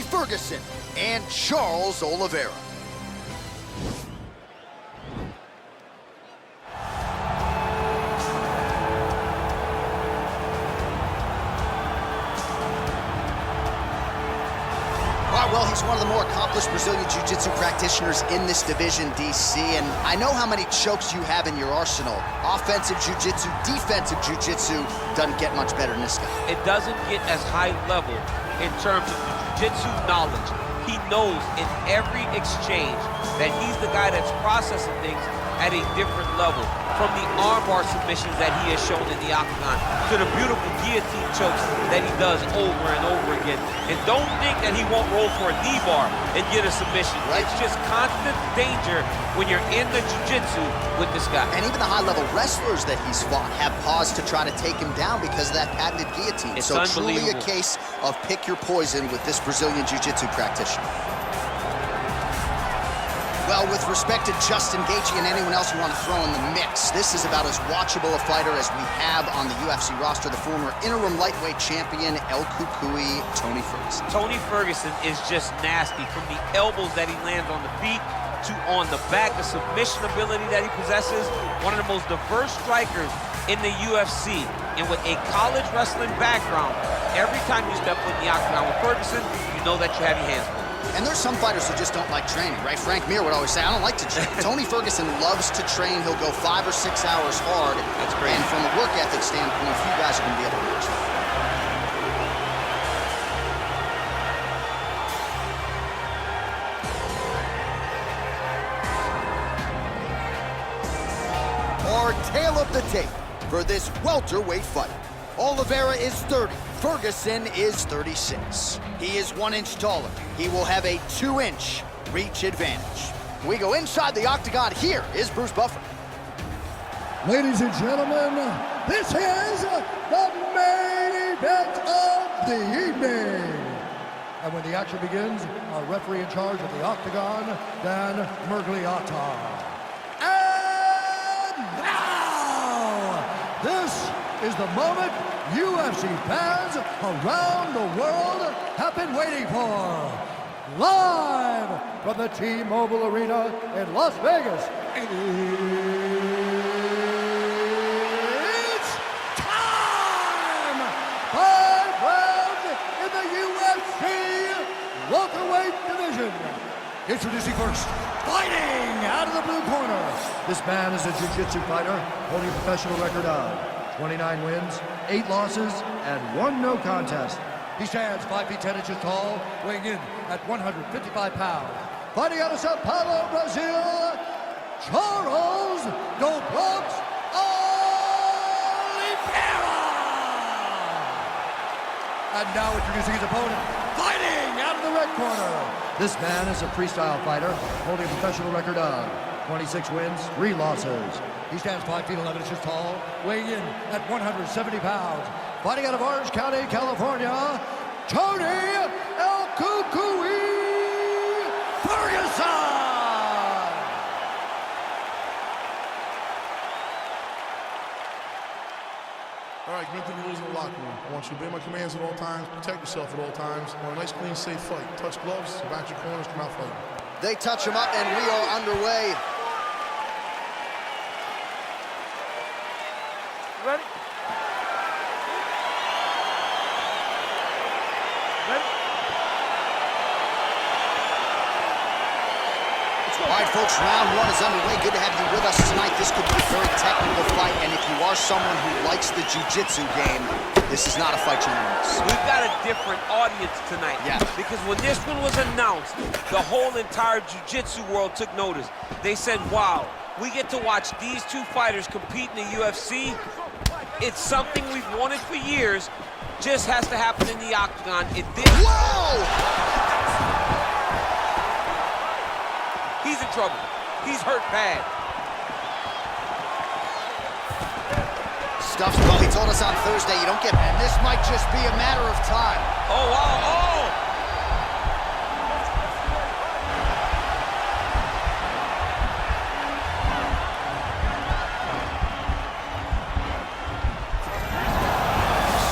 Ferguson and Charles Oliveira. Well, he's one of the more accomplished Brazilian Jiu-Jitsu practitioners in this division, DC, and I know how many chokes you have in your arsenal. Offensive Jiu-Jitsu, defensive Jiu-Jitsu doesn't get much better than this guy. It doesn't get as high level in terms of Jiu-Jitsu knowledge. He knows in every exchange that he's the guy that's processing things at a different level. From the armbar submissions that he has shown in the octagon to the beautiful guillotine chokes that he does over and over again. And don't think that he won't roll for a knee bar and get a submission. Right. It's just constant danger when you're in the jiu-jitsu with this guy. And even the high-level wrestlers that he's fought have paused to try to take him down because of that patented guillotine. It's so truly a case of pick your poison with this Brazilian jiu-jitsu practitioner. Well, with respect to Justin Gaethje and anyone else you want to throw in the mix, this is about as watchable a fighter as we have on the UFC roster, the former interim lightweight champion, El Cucuy, Tony Ferguson. Tony Ferguson is just nasty, from the elbows that he lands on the feet to on the back, the submission ability that he possesses, one of the most diverse strikers in the UFC. And with a college wrestling background, every time you step foot in the octagon with Ferguson, you know that you have your hands full. And there's some fighters who just don't like training, right? Frank Mir would always say, I don't like to train. Tony Ferguson loves to train. He'll go 5 or 6 hours hard. That's great. And from a work ethic standpoint, few guys are going to be able to match that. Our tale of the tape for this welterweight fight. Oliveira is 30. Ferguson is 36. He is 1 inch taller. He will have a 2-inch reach advantage. We go inside the octagon. Here is Bruce Buffer. Ladies and gentlemen, this is the main event of the evening. And when the action begins, our referee in charge of the octagon, Dan Mergliata. And now, this is the moment UFC fans around the world have been waiting for. Live from the T-Mobile Arena in Las Vegas, it's time! 5 rounds in the UFC welterweight division. Introducing first, fighting out of the blue corner. This man is a jiu-jitsu fighter holding a professional record of 29 wins, 8 losses, and 1 no contest. He stands 5 feet 10 inches tall, weighing in at 155 pounds. Fighting out of Sao Paulo, Brazil, Charles Oliveira! And now introducing his opponent, fighting out of the red corner. This man is a freestyle fighter, holding a professional record of 26 wins, 3 losses. He stands 5 feet 11 inches tall, weighing in at 170 pounds. Fighting out of Orange County, California, Tony El Cucuy Ferguson! All right, get into the rules in the locker room. I want you to obey my commands at all times, protect yourself at all times. I want a nice, clean, safe fight. Touch gloves, back your corners, come out fighting. They touch him up, and we are underway. Ready? All right, folks, round 1 is underway. Good to have you with us tonight. This could be a very technical fight, and if you are someone who likes the jiu-jitsu game, this is not a fight you want to miss. We've got a different audience tonight. Yeah. Because when this one was announced, the whole entire jiu-jitsu world took notice. They said, wow, we get to watch these 2 fighters compete in the UFC. It's something we've wanted for years. Just has to happen in the octagon. It did. Whoa! He's in trouble. He's hurt bad. Stuffs, well, he told us on Thursday, you don't get, and this might just be a matter of time. Oh, wow, oh!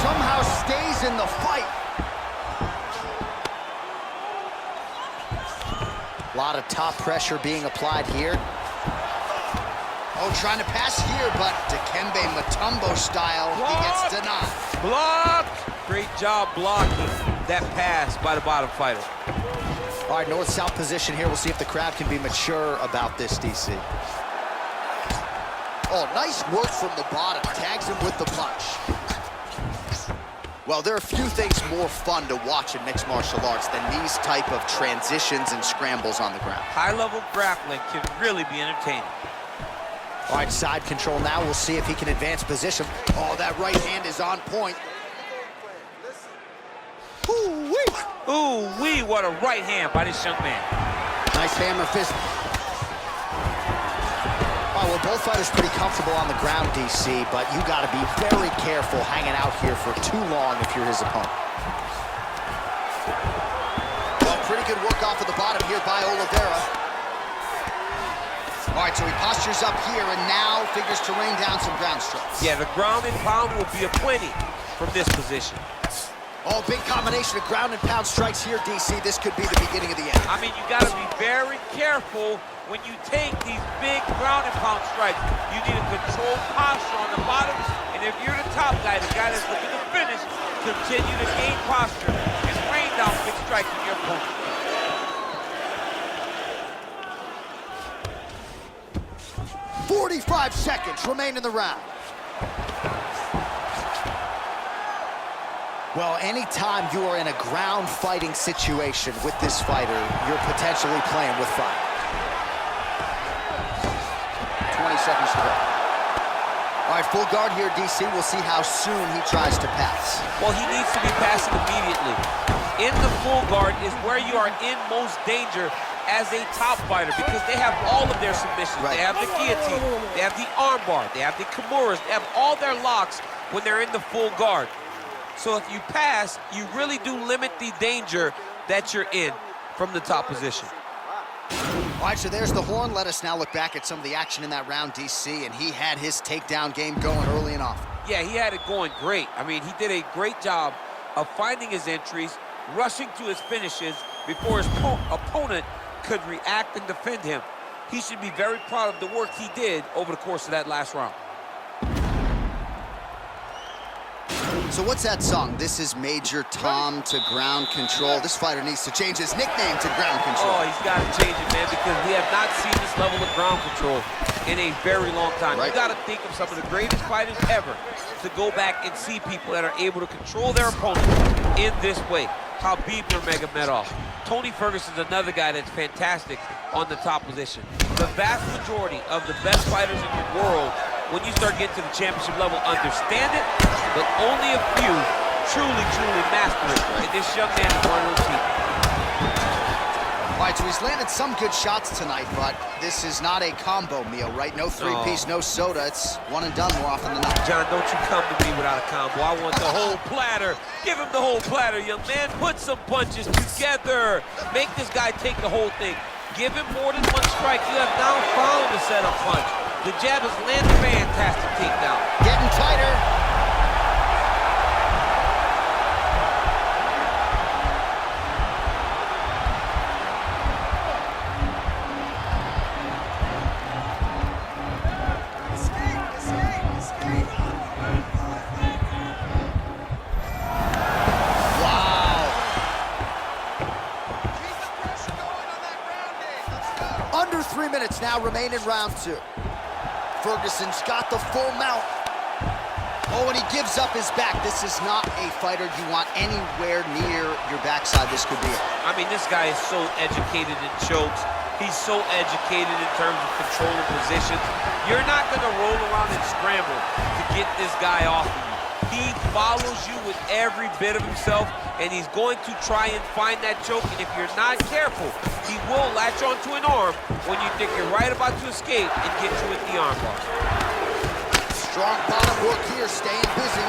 Somehow stays in the fight. A lot of top pressure being applied here. Oh, trying to pass here, but Dikembe Mutombo style, he gets denied. Blocked! Great job blocking that pass by the bottom fighter. All right, north-south position here. We'll see if the crowd can be mature about this, DC. Oh, nice work from the bottom. Tags him with the punch. Well, there are few things more fun to watch in mixed martial arts than these type of transitions and scrambles on the ground. High-level grappling can really be entertaining. All right, side control now. We'll see if he can advance position. Oh, that right hand is on point. Ooh-wee! Ooh-wee, what a right hand by this young man. Nice hammer fist. Oh, well, both fighters pretty comfortable on the ground, DC, but you got to be very careful hanging out here for too long if you're his opponent. Well, pretty good work off of the bottom here by Oliveira. All right, so he postures up here and now figures to rain down some ground strikes. Yeah, the ground and pound will be aplenty from this position. Oh, big combination of ground and pound strikes here, DC. This could be the beginning of the end. I mean, you got to be very careful when you take these big ground and pound strikes. You need a controlled posture on the bottom, and if you're the top guy, the guy that's looking to finish, continue to gain posture and rain down big strikes on your opponent. "45 seconds remain in the round." Well, anytime you are in a ground fighting situation with this fighter, you're potentially playing with fire. 20 seconds to go. All right, full guard here, DC. We'll see how soon he tries to pass. Well, he needs to be passing immediately. In the full guard is where you are in most danger as a top fighter because they have all of their submissions. Right. They have the guillotine, they have the armbar, they have the kimuras, they have all their locks when they're in the full guard. So if you pass, you really do limit the danger that you're in from the top position. All right, so there's the horn. Let us now look back at some of the action in that round, DC, and he had his takedown game going early and often. Yeah, he had it going great. I mean, he did a great job of finding his entries, rushing to his finishes before his opponent could react and defend him. He should be very proud of the work he did over the course of that last round. So what's that song? This is Major Tom to Ground Control. This fighter needs to change his nickname to Ground Control. Oh, he's got to change it, man, because we have not seen this level of ground control in a very long time. Right. You got to think of some of the greatest fighters ever to go back and see people that are able to control their opponent in this way. Khabib Nurmagomedov. Tony Ferguson is another guy that's fantastic on the top position. The vast majority of the best fighters in the world, when you start getting to the championship level, understand it, but only a few truly master it. And this young man is one of those people. All right, so he's landed some good shots tonight, but this is not a combo meal, right? No three-piece, no soda. It's one and done more often than not. John, don't you come to me without a combo. I want the whole platter. Give him the whole platter, young man. Put some punches together. Make this guy take the whole thing. Give him more than one strike. You have now found the setup punch. The jab has landed fantastic takedown. Getting tighter. Under 3 minutes now remain in round two. Ferguson's got the full mount. Oh, and he gives up his back. This is not a fighter you want anywhere near your backside. This could be it. I mean, this guy is so educated in chokes. He's so educated in terms of controlling positions. You're not going to roll around and scramble to get this guy off of you. He follows you with every bit of himself, and he's going to try and find that choke. And if you're not careful, he will latch onto an arm when you think you're right about to escape and get you with the arm bar. Strong bottom work here, staying busy.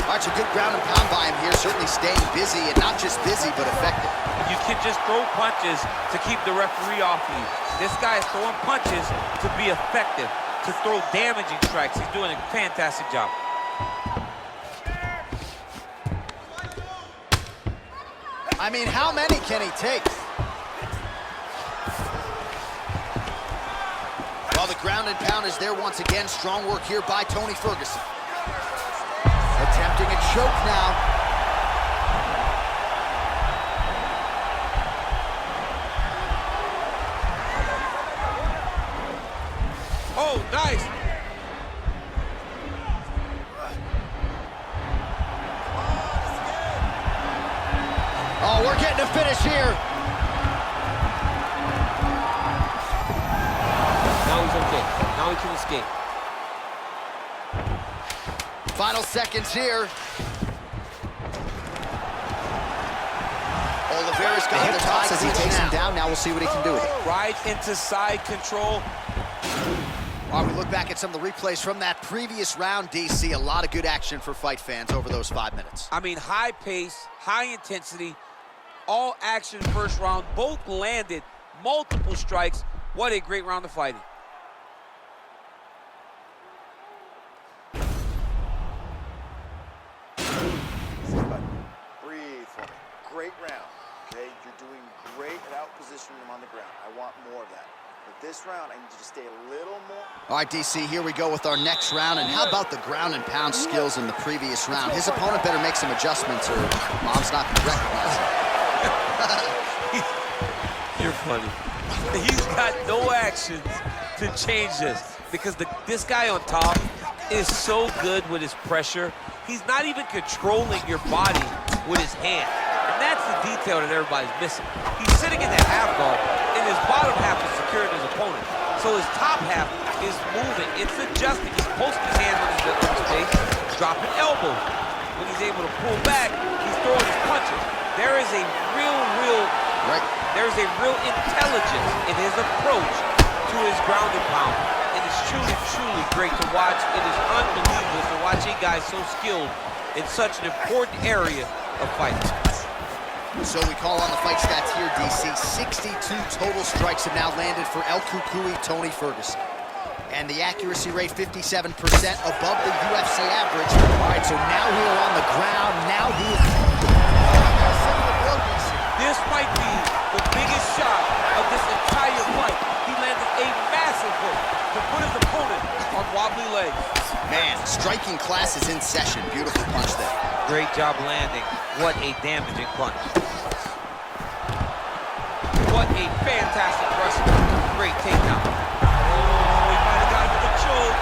All right, so good ground and pound by him here, certainly staying busy, and not just busy, but effective. You can just throw punches to keep the referee off of you. This guy is throwing punches to be effective, to throw damaging strikes. He's doing a fantastic job. I mean, how many can he take? Well, the ground and pound is there once again. Strong work here by Tony Ferguson. Attempting a choke now. Oh, nice. Oh, we're getting a finish here. Now he's okay. Now he can escape. Final seconds here. Oliveira's got the top as he takes him down. Now we'll see what he can do with it. Right into side control. While we look back at some of the replays from that previous round, DC, a lot of good action for fight fans over those 5 minutes. I mean, high pace, high intensity, all action first round. Both landed multiple strikes. What a great round of fighting. Breathe for me. Great round. Okay, you're doing great at out-positioning them on the ground. I want more of that. But this round, I need you to stay a little more. All right, DC, here we go with our next round. And how about the ground and pound skills in the previous round? His opponent better make some adjustments or Mom's not going to recognize him. You're funny. He's got no actions to change this because this guy on top is so good with his pressure. He's not even controlling your body with his hand. And that's the detail that everybody's missing. He's sitting in that half guard, and his bottom half is securing his opponent. So his top half is moving. It's adjusting. He's posting his hands on his face, dropping elbows. When he's able to pull back, he's throwing his punches. There is a real intelligence in his approach to his ground and pound. And it's truly, truly great to watch. It is unbelievable to watch a guy so skilled in such an important area of fighting. So we call on the fight stats here, DC. 62 total strikes have now landed for El Cucuy Tony Ferguson. And the accuracy rate, 57% above the UFC average. All right, so now we are on the ground. Now he is... This might be the biggest shot of this entire fight. He landed a massive hook to put his opponent on wobbly legs. Man, striking class is in session. Beautiful punch there. Great job landing. What a damaging punch. What a fantastic wrestler. Great takedown. Oh, he might have got him with a choke.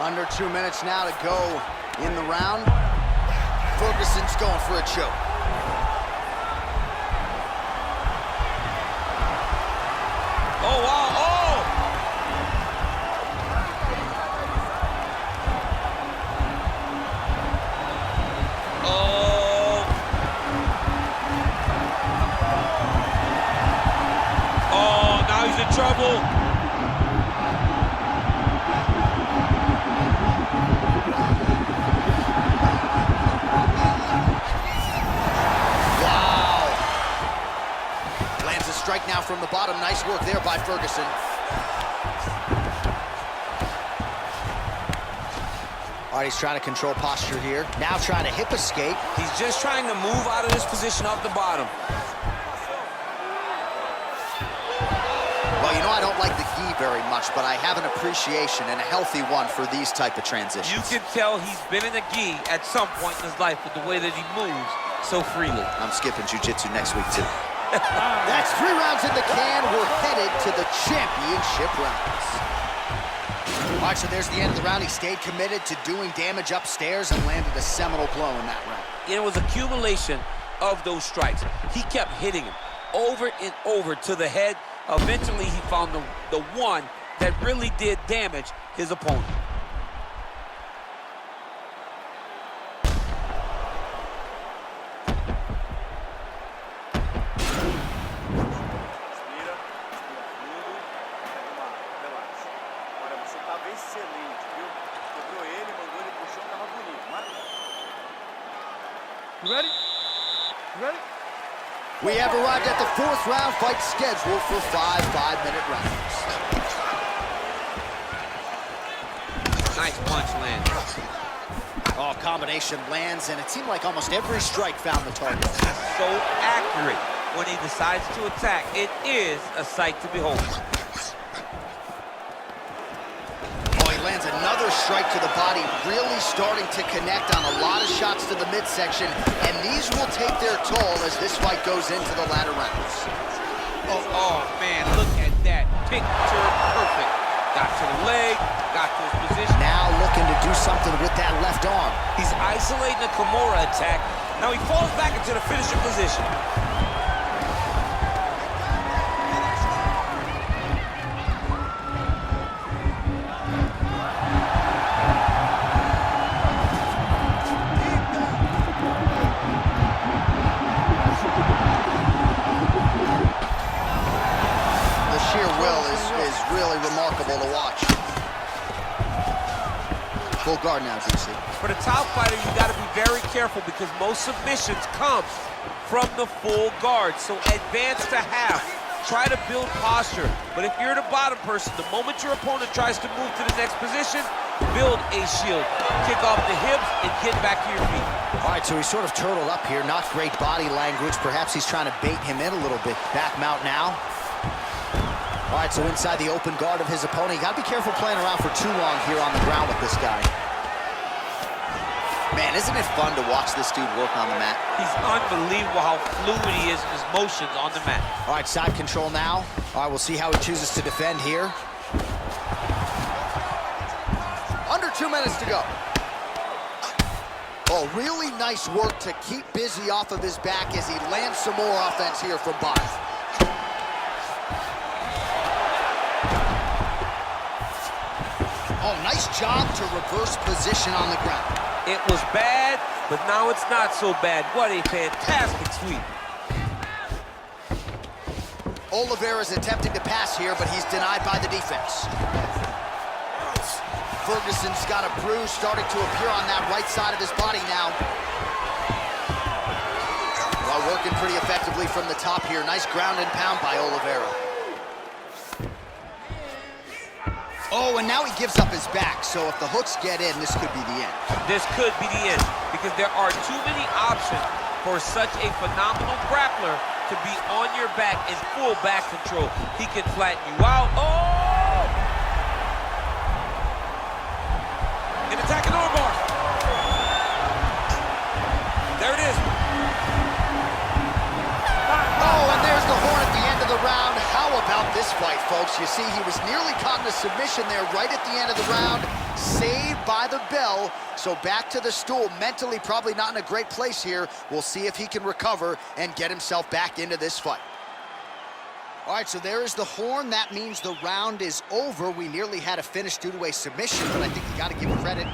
Under 2 minutes now to go in the round. Ferguson's going for a choke. Oh, wow, oh! Oh! Oh, now he's in trouble. Strike now from the bottom. Nice work there by Ferguson. All right, he's trying to control posture here. Now trying to hip escape. He's just trying to move out of this position off the bottom. Well, you know, I don't like the gi very much, but I have an appreciation and a healthy one for these type of transitions. You can tell he's been in a gi at some point in his life with the way that he moves so freely. I'm skipping jiu-jitsu next week, too. That's 3 rounds in the can. We're headed to the championship rounds. All right, so there's the end of the round. He stayed committed to doing damage upstairs and landed a seminal blow in that round. It was accumulation of those strikes. He kept hitting him over and over to the head. Eventually, he found the one that really did damage his opponent. You ready? You ready? We have arrived at the 4th round fight scheduled for 5 5-minute rounds. Nice punch landed. Oh, combination lands, and it seemed like almost every strike found the target. So accurate when he decides to attack. It is a sight to behold. Oh, he lands another strike to the body, really starting to connect on a lot of shots to the midsection, and these will take their toll as this fight goes into the latter rounds. Oh man, look at that. Picture perfect. Got to the leg, got to his position. Now looking to do something with that left arm. He's isolating a Kimura attack. Now he falls back into the finisher position. To watch. Full guard now, DC. For the top fighter, you got to be very careful because most submissions come from the full guard. So advance to half. Try to build posture. But if you're the bottom person, the moment your opponent tries to move to the next position, build a shield. Kick off the hips and get back to your feet. All right, so he's sort of turtled up here. Not great body language. Perhaps he's trying to bait him in a little bit. Back mount now. All right, so inside the open guard of his opponent. You got to be careful playing around for too long here on the ground with this guy. Man, isn't it fun to watch this dude work on the mat? He's unbelievable how fluid he is in his motions on the mat. All right, side control now. All right, we'll see how he chooses to defend here. Under 2 minutes to go. Oh, really nice work to keep busy off of his back as he lands some more offense here from bottom. Oh, nice job to reverse position on the ground. It was bad, but now it's not so bad. What a fantastic sweep. Oliveira's attempting to pass here, but he's denied by the defense. Ferguson's got a bruise starting to appear on that right side of his body now. Well, working pretty effectively from the top here. Nice ground and pound by Oliveira. Oh, and now he gives up his back, so if the hooks get in, this could be the end. This could be the end, because there are too many options for such a phenomenal grappler to be on your back in full back control. He can flatten you out. Oh! An attacking armbar. There it is. Oh, and there's the horn at the end of the round. How about this fight, folks? You see, he was nearly caught in a submission there right at the end of the round. Saved by the bell. So back to the stool. Mentally probably not in a great place here. We'll see if he can recover and get himself back into this fight. All right, so there is the horn. That means the round is over. We nearly had a finish due to a submission, but I think you got to give credit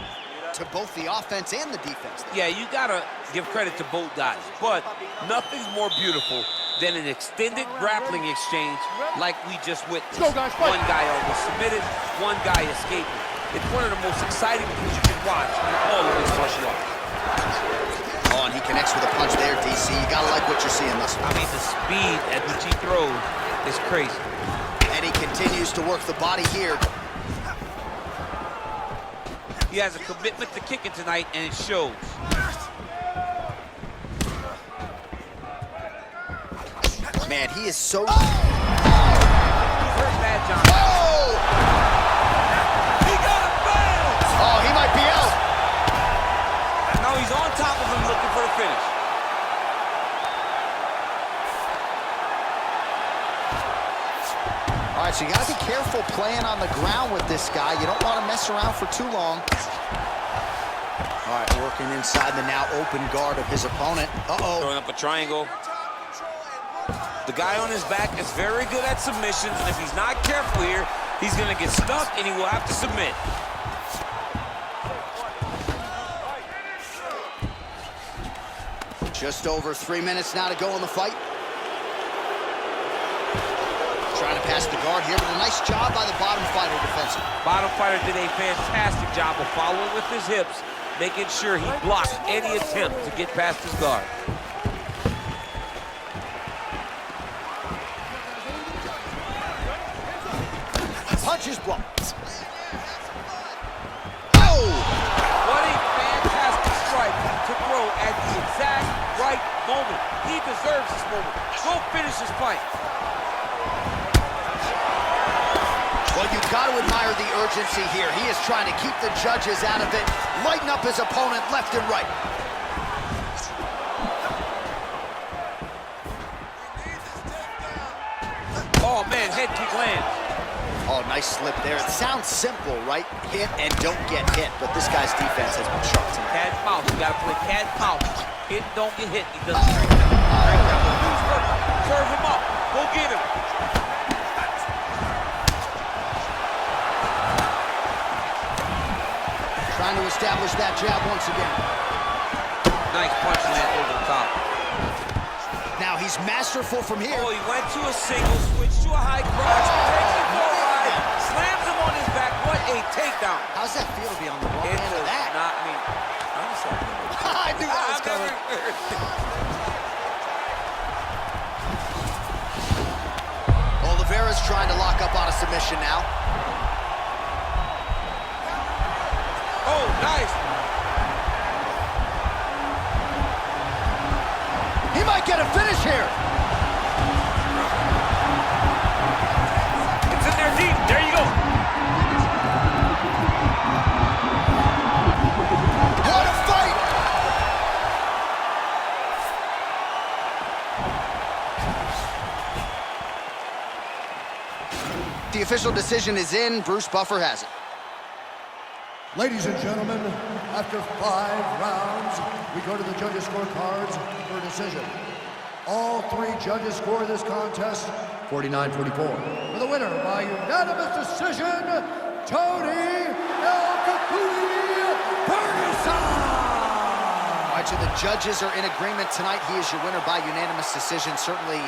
to both the offense and the defense. Yeah, you got to give credit to both guys, but nothing's more beautiful than an extended grappling exchange like we just witnessed. Go, guys, fight. One guy almost submitted, one guy escaping. It's one of the most exciting things you can watch in all of this martial art. Oh, and he connects with a punch there, DC. You gotta like what you're seeing thus far. I mean, the speed at which he throws is crazy. And he continues to work the body here. He has a commitment to kicking tonight, and it shows. Man, he is so... He's hurt bad, John. Oh! He got him bad! Oh, he might be out. No, he's on top of him looking for the finish. All right, so you gotta be careful playing on the ground with this guy. You don't want to mess around for too long. All right, working inside the now open guard of his opponent. Uh-oh. Throwing up a triangle. The guy on his back is very good at submissions, and if he's not careful here, he's going to get stuck, and he will have to submit. Just over 3 minutes now to go in the fight. Trying to pass the guard here, but a nice job by the bottom fighter defensively. Bottom fighter did a fantastic job of following with his hips making sure he blocks any attempt to get past his guard. Punches blocked. Oh! What a fantastic strike to throw at the exact right moment. He deserves this moment. Go finish this fight. Well, you've got to admire the urgency here. He is trying to keep the judges out of it, lighten up his opponent left and right. Oh, man, head kick lands. Oh, nice slip there. It sounds simple, right? Hit and don't get hit, but this guy's defense has been sharp tonight. Cat and mouse. You got to play cat and mouse. Hit and don't get hit. He doesn't serve him up. Go get him. Trying to establish that jab once again. Nice punch land over the top. Now he's masterful from here. Oh, he went to a single, switched to a high cross, takes him for a ride, slams him on his back. What a takedown. How's that feel to be on the wrong end of that? Not me. I knew that was coming. Oliveira's trying to lock up on a submission now. Oh, nice. He might get a finish here. It's in there deep. There you go. What a fight! The official decision is in. Bruce Buffer has it. Ladies and gentlemen, after 5 rounds, we go to the judges' scorecards for a decision. All 3 judges score this contest 49-44. For the winner by unanimous decision, Tony Ferguson! All right, so the judges are in agreement tonight. He is your winner by unanimous decision. Certainly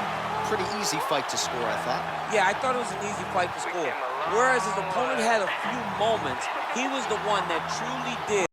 pretty easy fight to score, I thought. Yeah, I thought it was an easy fight to score. Whereas his opponent had a few moments, he was the one that truly did